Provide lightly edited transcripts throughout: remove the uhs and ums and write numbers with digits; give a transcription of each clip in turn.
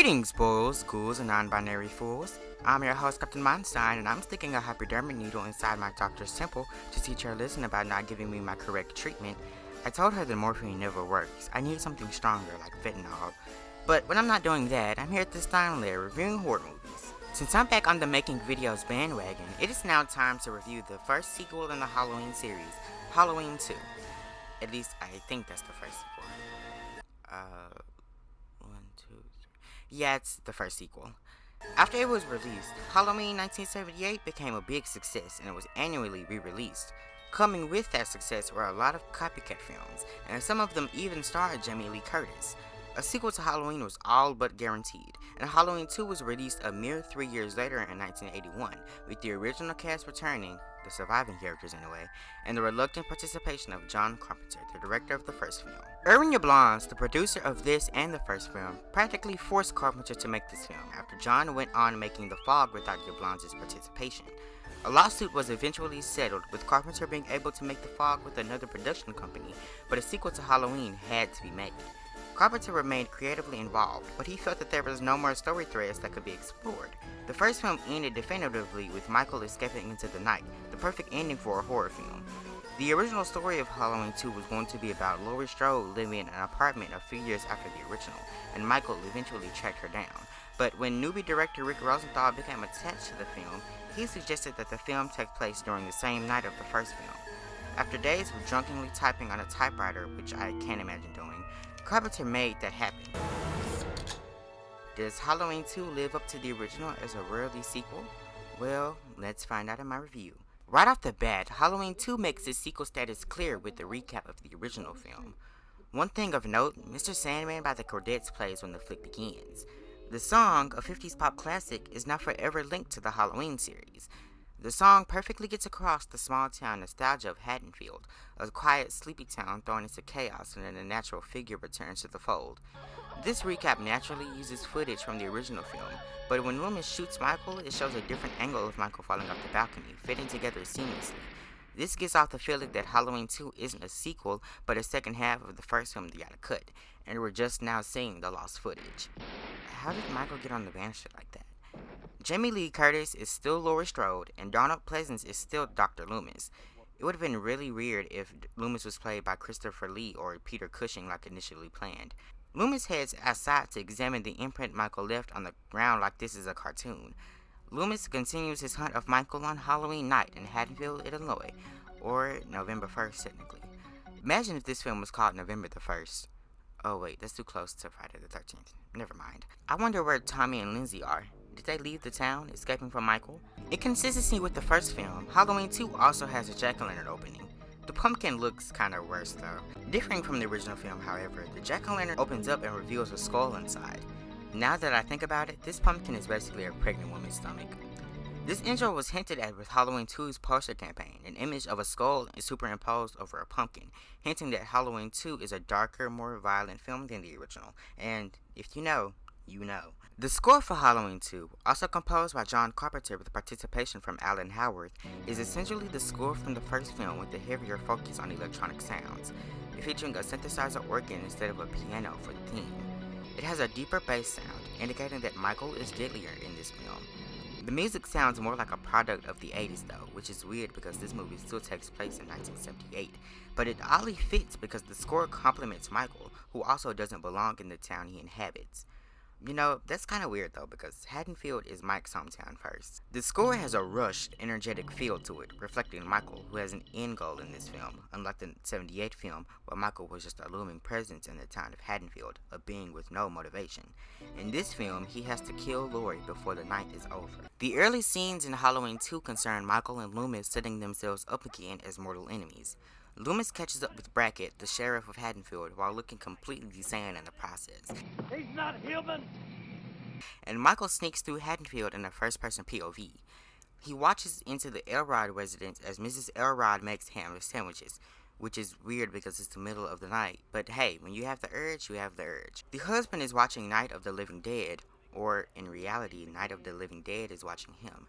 Greetings, boys, ghouls, and non-binary fools. I'm your host, Captain Myenstein, and I'm sticking a hypodermic needle inside my doctor's temple to teach her a lesson about not giving me my correct treatment. I told her that morphine never works. I need something stronger, like fentanyl. But when I'm not doing that, I'm here at the Stein Lair reviewing horror movies. Since I'm back on the making videos bandwagon, it is now time to review the first sequel in the Halloween series, Halloween 2. At least, I think that's the first sequel. One, two, three. Yeah, it's the first sequel. After it was released, Halloween 1978 became a big success and it was annually re-released. Coming with that success were a lot of copycat films, and some of them even starred Jamie Lee Curtis. A sequel to Halloween was all but guaranteed, and Halloween 2 was released a mere 3 years later in 1981, with the original cast returning, the surviving characters anyway, and the reluctant participation of John Carpenter, the director of the first film. Irving Yablans, the producer of this and the first film, practically forced Carpenter to make this film after John went on making The Fog without Yablans' participation. A lawsuit was eventually settled, with Carpenter being able to make The Fog with another production company, but a sequel to Halloween had to be made. Carpenter remained creatively involved, but he felt that there was no more story threads that could be explored. The first film ended definitively with Michael escaping into the night, the perfect ending for a horror film. The original story of Halloween 2 was going to be about Laurie Strode living in an apartment a few years after the original, and Michael eventually tracked her down. But when newbie director Rick Rosenthal became attached to the film, he suggested that the film take place during the same night of the first film. After days of drunkenly typing on a typewriter, which I can't imagine doing, Carpenter made that happen. Does Halloween 2 live up to the original as a worthy sequel? Well, let's find out in my review. Right off the bat, Halloween 2 makes its sequel status clear with the recap of the original film. One thing of note, Mr. Sandman by the Cordettes plays when the flick begins. The song, a 50s pop classic, is now forever linked to the Halloween series. The song perfectly gets across the small town nostalgia of Haddonfield, a quiet, sleepy town thrown into chaos and then a natural figure returns to the fold. This recap naturally uses footage from the original film, but when Loomis shoots Michael, it shows a different angle of Michael falling off the balcony, fitting together seamlessly. This gives off the feeling that Halloween 2 isn't a sequel, but a second half of the first film they gotta cut, and we're just now seeing the lost footage. How did Michael get on the banister like that? Jamie Lee Curtis is still Laurie Strode, and Donald Pleasance is still Dr. Loomis. It would have been really weird if Loomis was played by Christopher Lee or Peter Cushing like initially planned. Loomis heads outside to examine the imprint Michael left on the ground like this is a cartoon. Loomis continues his hunt of Michael on Halloween night in Haddonfield, Illinois, or November 1st technically. Imagine if this film was called November the 1st. Oh wait, that's too close to Friday the 13th. Never mind. I wonder where Tommy and Lindsay are. Did they leave the town, escaping from Michael? In consistency with the first film, Halloween 2 also has a jack-o'-lantern opening. The pumpkin looks kinda worse though. Differing from the original film, however, the jack-o'-lantern opens up and reveals a skull inside. Now that I think about it, this pumpkin is basically a pregnant woman's stomach. This intro was hinted at with Halloween 2's poster campaign. An image of a skull is superimposed over a pumpkin, hinting that Halloween 2 is a darker, more violent film than the original. And if you know, you know. The score for Halloween 2, also composed by John Carpenter with participation from Alan Howarth, is essentially the score from the first film with a heavier focus on electronic sounds, featuring a synthesizer organ instead of a piano for the theme. It has a deeper bass sound, indicating that Michael is deadlier in this film. The music sounds more like a product of the 80s though, which is weird because this movie still takes place in 1978, but it oddly fits because the score complements Michael, who also doesn't belong in the town he inhabits. You know, that's kind of weird though, because Haddonfield is Mike's hometown first. The score has a rushed, energetic feel to it, reflecting Michael, who has an end goal in this film, unlike the 78 film, where Michael was just a looming presence in the town of Haddonfield, a being with no motivation. In this film, he has to kill Laurie before the night is over. The early scenes in Halloween 2 concern Michael and Loomis setting themselves up again as mortal enemies. Loomis catches up with Brackett, the sheriff of Haddonfield, while looking completely sane in the process. He's not human! And Michael sneaks through Haddonfield in a first-person POV. He watches into the Elrod residence as Mrs. Elrod makes ham sandwiches, which is weird because it's the middle of the night. But hey, when you have the urge, you have the urge. The husband is watching Night of the Living Dead, or in reality, Night of the Living Dead is watching him.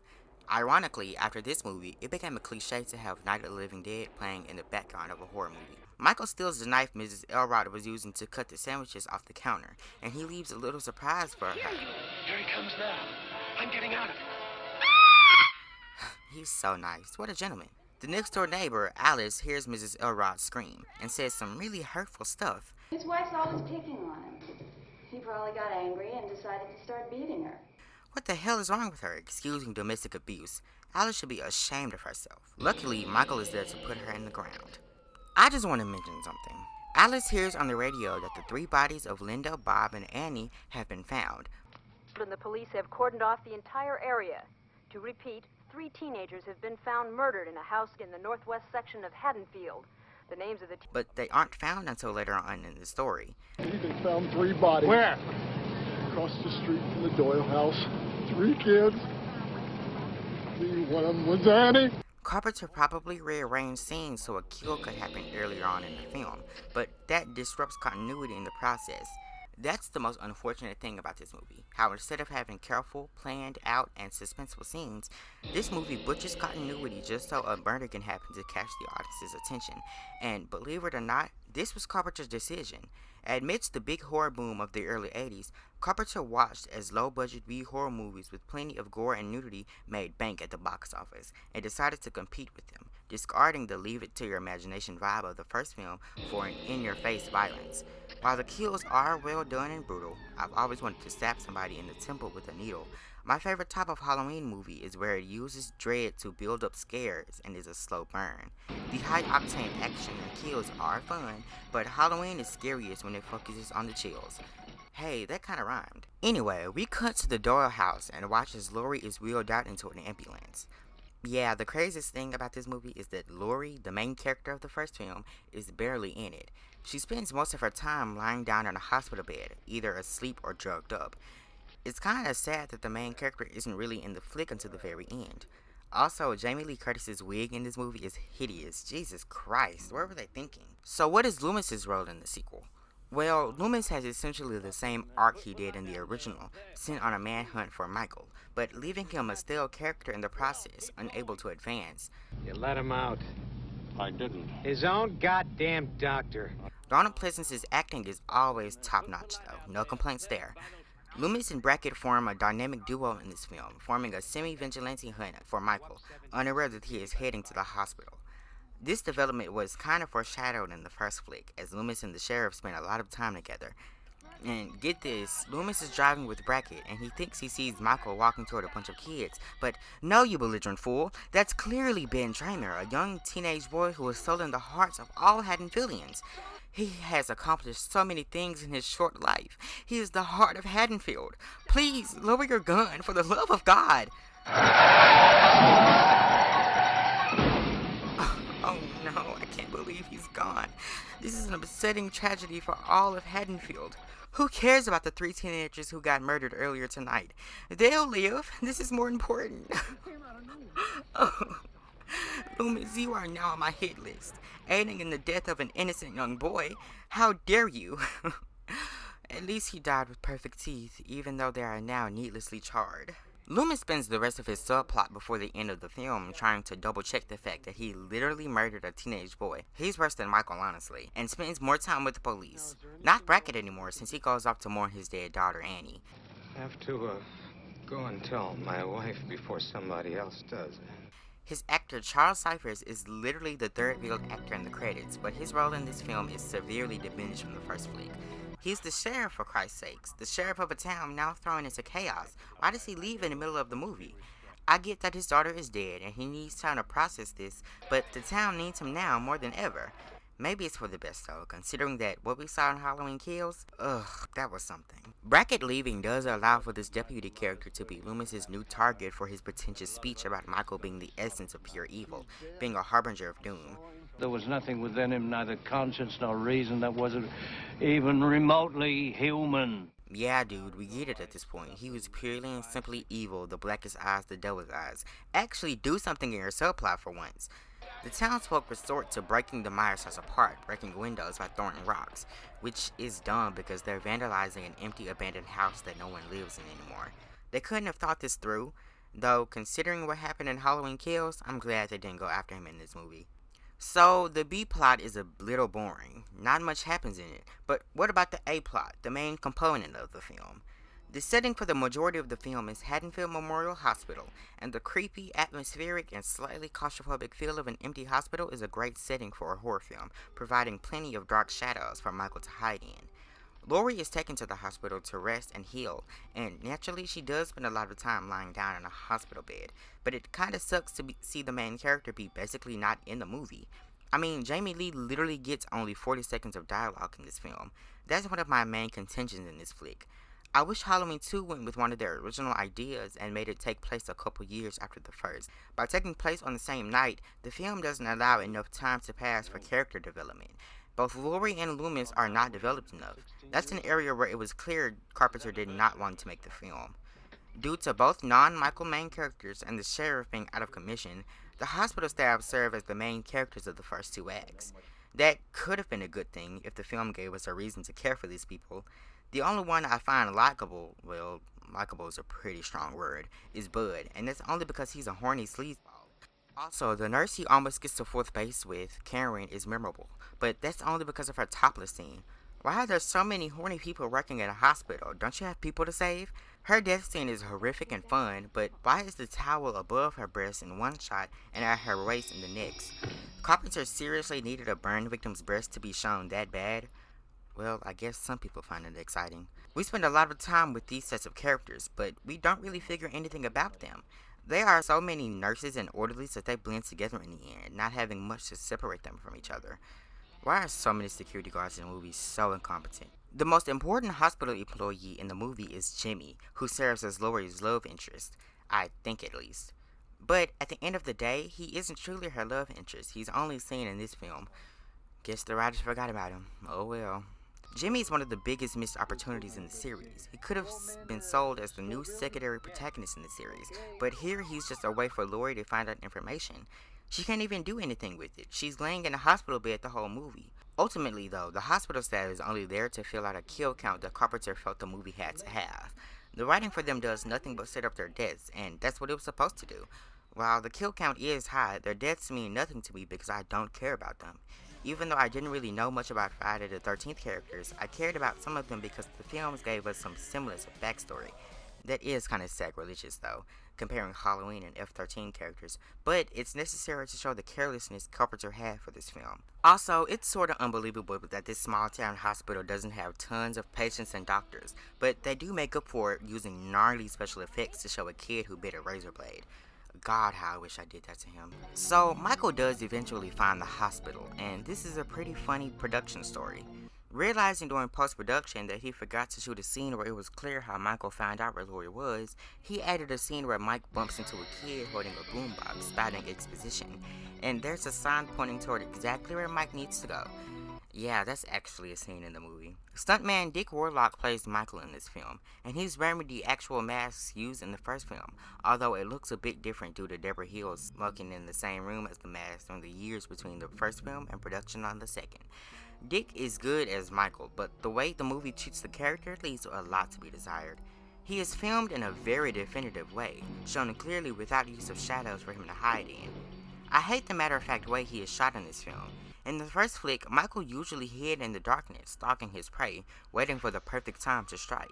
Ironically, after this movie, it became a cliche to have Night of the Living Dead playing in the background of a horror movie. Michael steals the knife Mrs. Elrod was using to cut the sandwiches off the counter, and he leaves a little surprise for her. Here he comes now. I'm getting out of here. He's so nice. What a gentleman. The next door neighbor, Alice, hears Mrs. Elrod scream and says some really hurtful stuff. His wife's always picking on him. He probably got angry and decided to start beating her. What the hell is wrong with her, excusing domestic abuse? Alice should be ashamed of herself. Luckily, Michael is there to put her in the ground. I just want to mention something. Alice hears on the radio that the 3 bodies of Linda, Bob, and Annie have been found. And the police have cordoned off the entire area. To repeat, 3 teenagers have been found murdered in a house in the northwest section of Haddonfield. The names of the But they aren't found until later on in the story. They found 3 bodies. Where? Across the street from the Doyle house. 3 kids. One of them was Annie. Carpenter probably rearranged scenes so a kill could happen earlier on in the film, but that disrupts continuity in the process. That's the most unfortunate thing about this movie, how instead of having careful, planned out, and suspenseful scenes, this movie butchers continuity just so a murder can happen to catch the audience's attention. And believe it or not, this was Carpenter's decision. Amidst the big horror boom of the early 80s, Carpenter watched as low-budget B-horror movies with plenty of gore and nudity made bank at the box office, and decided to compete with them, discarding the leave-it-to-your-imagination vibe of the first film for an in-your-face violence. While the kills are well done and brutal, I've always wanted to stab somebody in the temple with a needle. My favorite type of Halloween movie is where it uses dread to build up scares and is a slow burn. The high-octane action and kills are fun, but Halloween is scariest when it focuses on the chills. Hey, that kinda rhymed. Anyway, we cut to the Doyle house and watch as Laurie is wheeled out into an ambulance. Yeah, the craziest thing about this movie is that Laurie, the main character of the first film, is barely in it. She spends most of her time lying down in a hospital bed, either asleep or drugged up. It's kinda sad that the main character isn't really in the flick until the very end. Also, Jamie Lee Curtis's wig in this movie is hideous. Jesus Christ, what were they thinking? So what is Loomis's role in the sequel? Well, Loomis has essentially the same arc he did in the original, sent on a manhunt for Michael, but leaving him a stale character in the process, unable to advance. You let him out. I didn't. His own goddamn doctor. Donald Pleasence's acting is always top-notch though, no complaints there. Loomis and Brackett form a dynamic duo in this film, forming a semi-vigilante hunt for Michael, unaware that he is heading to the hospital. This development was kind of foreshadowed in the first flick, as Loomis and the sheriff spent a lot of time together. And get this, Loomis is driving with Brackett, and he thinks he sees Michael walking toward a bunch of kids. But no, you belligerent fool, that's clearly Ben Tramer, a young teenage boy who has stolen the hearts of all Haddonfieldians. He has accomplished so many things in his short life. He is the heart of Haddonfield. Please, lower your gun, for the love of God. Oh no, I can't believe he's gone. This is an upsetting tragedy for all of Haddonfield. Who cares about the 3 teenagers who got murdered earlier tonight? They'll live. This is more important. Oh. Loomis, you are now on my hit list, aiding in the death of an innocent young boy. How dare you? At least he died with perfect teeth, even though they are now needlessly charred. Loomis spends the rest of his subplot before the end of the film trying to double-check the fact that he literally murdered a teenage boy. He's worse than Michael, honestly, and spends more time with the police. Not Brackett anymore, since he goes off to mourn his dead daughter, Annie. Have to, go and tell my wife before somebody else does. His actor, Charles Cyphers, is literally the third field actor in the credits, but his role in this film is severely diminished from the first flick. He's the sheriff, for Christ's sakes. The sheriff of a town now thrown into chaos. Why does he leave in the middle of the movie? I get that his daughter is dead and he needs time to process this, but the town needs him now more than ever. Maybe it's for the best though, considering that what we saw in Halloween Kills, that was something. Brackett leaving does allow for this deputy character to be Loomis's new target for his pretentious speech about Michael being the essence of pure evil, being a harbinger of doom. There was nothing within him, neither conscience nor reason, that wasn't even remotely human. Yeah, dude, we get it at this point. He was purely and simply evil, the blackest eyes, the devil's eyes. Actually, do something in your subplot for once. The townsfolk resort to breaking the Myers house apart, breaking windows by throwing rocks, which is dumb because they're vandalizing an empty, abandoned house that no one lives in anymore. They couldn't have thought this through, though considering what happened in Halloween Kills, I'm glad they didn't go after him in this movie. So the B plot is a little boring. Not much happens in it. But what about the A plot, the main component of the film? The setting for the majority of the film is Haddonfield Memorial Hospital, and the creepy, atmospheric, and slightly claustrophobic feel of an empty hospital is a great setting for a horror film, providing plenty of dark shadows for Michael to hide in. Lori is taken to the hospital to rest and heal, and naturally, she does spend a lot of time lying down in a hospital bed. But it kind of sucks to see the main character be basically not in the movie. I mean, Jamie Lee literally gets only 40 seconds of dialogue in this film. That's one of my main contentions in this flick. I wish Halloween 2 went with one of their original ideas and made it take place a couple years after the first. By taking place on the same night, the film doesn't allow enough time to pass for character development. Both Laurie and Loomis are not developed enough. That's an area where it was clear Carpenter did not want to make the film. Due to both non-Michael main characters and the sheriff being out of commission, the hospital staff serve as the main characters of the first two acts. That could have been a good thing if the film gave us a reason to care for these people. The only one I find likable, well, likable is a pretty strong word, is Bud, and that's only because he's a horny sleazeball. Also, the nurse he almost gets to fourth base with, Karen, is memorable, but that's only because of her topless scene. Why are there so many horny people working at a hospital? Don't you have people to save? Her death scene is horrific and fun, but why is the towel above her breast in one shot and at her waist in the next? Carpenter seriously needed a burn victim's breast to be shown that bad? Well, I guess some people find it exciting. We spend a lot of time with these sets of characters, but we don't really figure anything about them. There are so many nurses and orderlies that they blend together in the end, not having much to separate them from each other. Why are so many security guards in the movie so incompetent? The most important hospital employee in the movie is Jimmy, who serves as Laurie's love interest. I think at least. But at the end of the day, he isn't truly her love interest. He's only seen in this film. Guess the writers forgot about him. Oh well. Jimmy is one of the biggest missed opportunities in the series. He could have been sold as the new secondary protagonist in the series, but here he's just a way for Laurie to find out information. She can't even do anything with it. She's laying in a hospital bed the whole movie. Ultimately, though, the hospital staff is only there to fill out a kill count that Carpenter felt the movie had to have. The writing for them does nothing but set up their deaths, and that's what it was supposed to do. While the kill count is high, their deaths mean nothing to me because I don't care about them. Even though I didn't really know much about Friday the 13th characters, I cared about some of them because the films gave us some semblance of backstory. That is kind of sacrilegious, though, comparing Halloween and F-13 characters, but it's necessary to show the carelessness Carpenter had for this film. Also, it's sort of unbelievable that this small town hospital doesn't have tons of patients and doctors, but they do make up for it using gnarly special effects to show a kid who bit a razor blade. God, how I wish I did that to him. So, Michael does eventually find the hospital, and this is a pretty funny production story. Realizing during post-production that he forgot to shoot a scene where it was clear how Michael found out where Laurie was, he added a scene where Mike bumps into a kid holding a boombox, spouting exposition, and there's a sign pointing toward exactly where Mike needs to go. Yeah, that's actually a scene in the movie. Stuntman Dick Warlock plays Michael in this film, and he's wearing the actual masks used in the first film, although it looks a bit different due to Deborah Hill smoking in the same room as the mask during the years between the first film and production on the second. Dick is good as Michael, but the way the movie treats the character leaves a lot to be desired. He is filmed in a very definitive way, shown clearly without use of shadows for him to hide in. I hate the matter-of-fact way he is shot in this film. In the first flick, Michael usually hid in the darkness, stalking his prey, waiting for the perfect time to strike.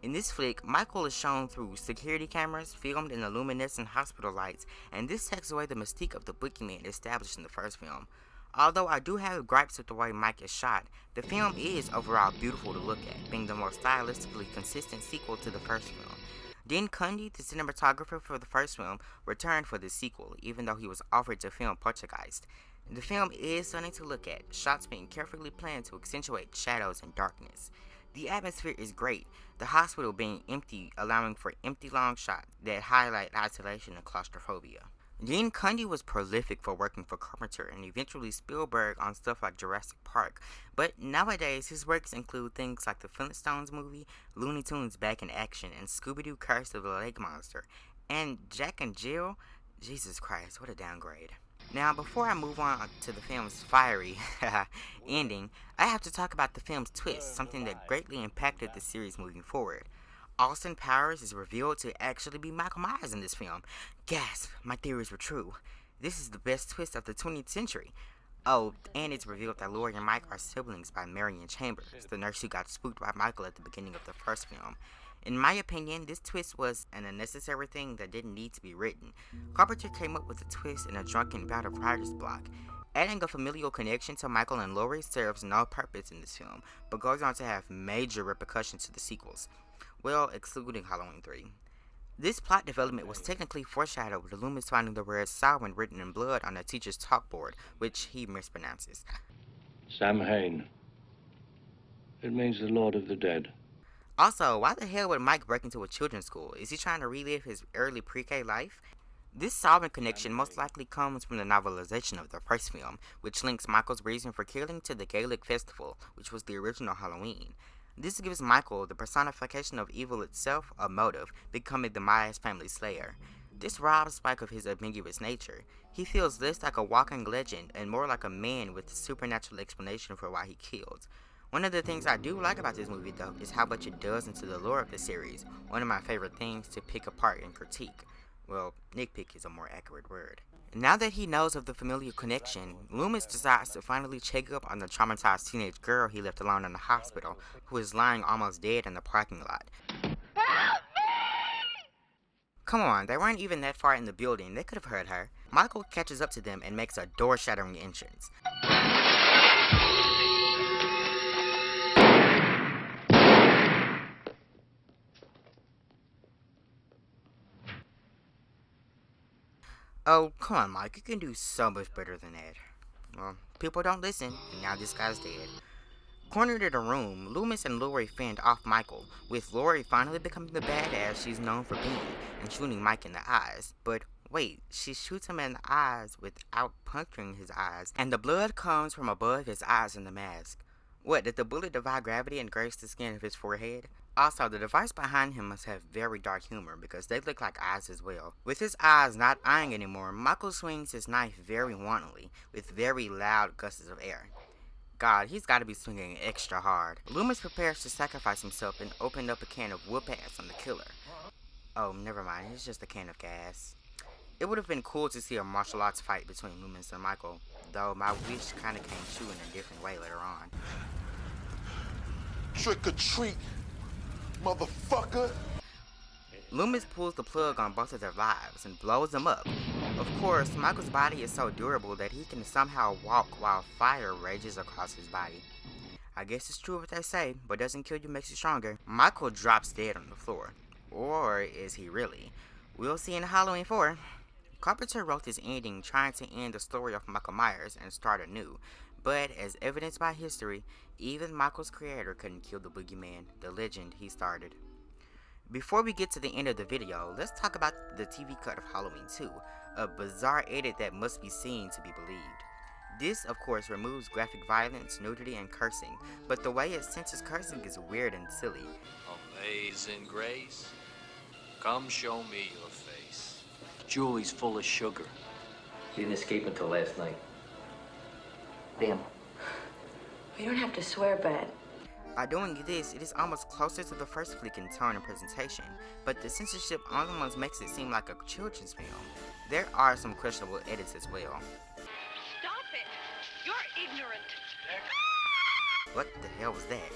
In this flick, Michael is shown through security cameras, filmed in the luminescent hospital lights, and this takes away the mystique of the boogeyman established in the first film. Although I do have gripes with the way Mike is shot, the film is overall beautiful to look at, being the more stylistically consistent sequel to the first film. Dean Cundy, the cinematographer for the first film, returned for the sequel, even though he was offered to film Poltergeist. The film is stunning to look at, shots being carefully planned to accentuate shadows and darkness. The atmosphere is great, the hospital being empty, allowing for empty long shots that highlight isolation and claustrophobia. Dean Cundy was prolific for working for Carpenter and eventually Spielberg on stuff like Jurassic Park, but nowadays his works include things like the Flintstones movie, Looney Tunes Back in Action, and Scooby-Doo Curse of the Lake Monster. And Jack and Jill? Jesus Christ, what a downgrade. Now, before I move on to the film's fiery ending, I have to talk about the film's twist, something that greatly impacted the series moving forward. Austin Powers is revealed to actually be Michael Myers in this film. Gasp, my theories were true. This is the best twist of the 20th century. Oh, and it's revealed that Laurie and Mike are siblings by Marion Chambers, the nurse who got spooked by Michael at the beginning of the first film. In my opinion, this twist was an unnecessary thing that didn't need to be written. Carpenter came up with the twist in a drunken bout of writer's block. Adding a familial connection to Michael and Laurie serves no purpose in this film, but goes on to have major repercussions to the sequels. Well, excluding Halloween 3. This plot development was technically foreshadowed with Loomis finding the word Samhain written in blood on a teacher's chalkboard, which he mispronounces. Samhain. It means the Lord of the Dead. Also, why the hell would Mike break into a children's school? Is he trying to relive his early pre-K life? This Samhain connection most likely comes from the novelization of the first film, which links Michael's reason for killing to the Gaelic festival, which was the original Halloween. This gives Michael, the personification of evil itself, a motive, becoming the Myers family slayer. This robs Spike of his ambiguous nature. He feels less like a walking legend and more like a man with a supernatural explanation for why he killed. One of the things I do like about this movie, though, is how much it does into the lore of the series, one of my favorite things to pick apart and critique. Well, nitpick is a more accurate word. Now that he knows of the familial connection, Loomis decides to finally check up on the traumatized teenage girl he left alone in the hospital, who is lying almost dead in the parking lot. Help me! Come on, they weren't even that far in the building, they could have heard her. Michael catches up to them and makes a door-shattering entrance. Oh, come on, Mike, you can do so much better than that. Well, people don't listen, and now this guy's dead. Cornered in a room, Loomis and Laurie fend off Michael, with Laurie finally becoming the badass she's known for being, and shooting Mike in the eyes. But wait, she shoots him in the eyes without puncturing his eyes, and the blood comes from above his eyes in the mask. What, did the bullet defy gravity and graze the skin of his forehead? Also, the device behind him must have very dark humor because they look like eyes as well. With his eyes not eyeing anymore, Michael swings his knife very wantonly, with very loud gusts of air. God, he's gotta be swinging extra hard. Loomis prepares to sacrifice himself and open up a can of whoop-ass on the killer. Oh, never mind, it's just a can of gas. It would have been cool to see a martial arts fight between Loomis and Michael, though my wish kinda came true in a different way later on. Trick or treat, motherfucker. Loomis pulls the plug on both of their lives and blows them up. Of course, Michael's body is so durable that he can somehow walk while fire rages across his body. I guess it's true what they say, but doesn't kill you makes you stronger. Michael drops dead on the floor. Or is he really? We'll see in Halloween 4. Carpenter wrote this ending trying to end the story of Michael Myers and start anew. But as evidenced by history, even Michael's creator couldn't kill the boogeyman, the legend he started. Before we get to the end of the video, let's talk about the TV cut of Halloween 2, a bizarre edit that must be seen to be believed. This, of course, removes graphic violence, nudity, and cursing, but the way it censors cursing is weird and silly. Amazing grace, come show me your face. Julie's full of sugar. He didn't escape until last night. Damn. We don't have to swear, but By doing this, it is almost closer to the first flick in tone and presentation, but the censorship almost makes it seem like a children's film. There are some questionable edits as well. Stop it! You're ignorant. What the hell was that?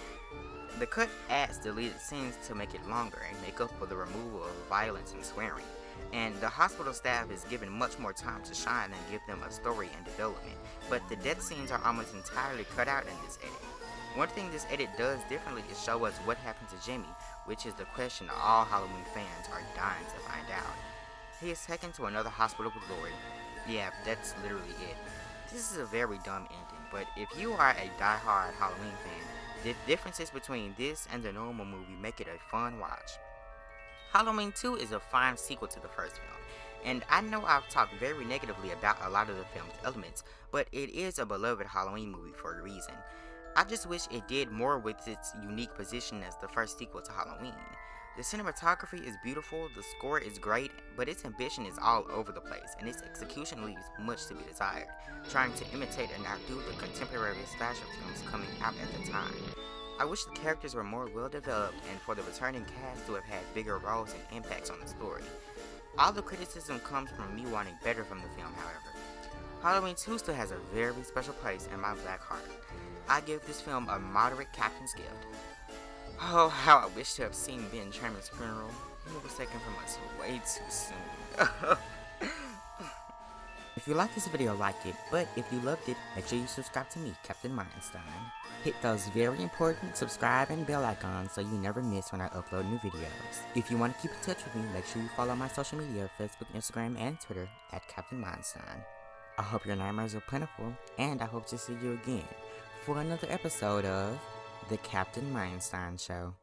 The cut adds deleted scenes to make it longer and make up for the removal of violence and swearing. And the hospital staff is given much more time to shine and give them a story and development, but the death scenes are almost entirely cut out in this edit. One thing this edit does differently is show us what happened to Jimmy, which is the question all Halloween fans are dying to find out. He is taken to another hospital with Laurie. Yeah, that's literally it. This is a very dumb ending, but if you are a die-hard Halloween fan, the differences between this and the normal movie make it a fun watch. Halloween 2 is a fine sequel to the first film, and I know I've talked very negatively about a lot of the film's elements, but it is a beloved Halloween movie for a reason. I just wish it did more with its unique position as the first sequel to Halloween. The cinematography is beautiful, the score is great, but its ambition is all over the place, and its execution leaves much to be desired, trying to imitate and outdo the contemporary slasher films coming out at the time. I wish the characters were more well developed and for the returning cast to have had bigger roles and impacts on the story. All the criticism comes from me wanting better from the film, however. Halloween 2 still has a very special place in my black heart. I give this film a moderate captain's gift. Oh, how I wish to have seen Ben Tramer's funeral. He was taken from us way too soon. If you like this video, like it, but if you loved it, make sure you subscribe to me, Captain Myenstein. Hit those very important subscribe and bell icons so you never miss when I upload new videos. If you want to keep in touch with me, make sure you follow my social media, Facebook, Instagram, and Twitter at Captain Myenstein. I hope your nightmares are plentiful, and I hope to see you again for another episode of The Captain Myenstein Show.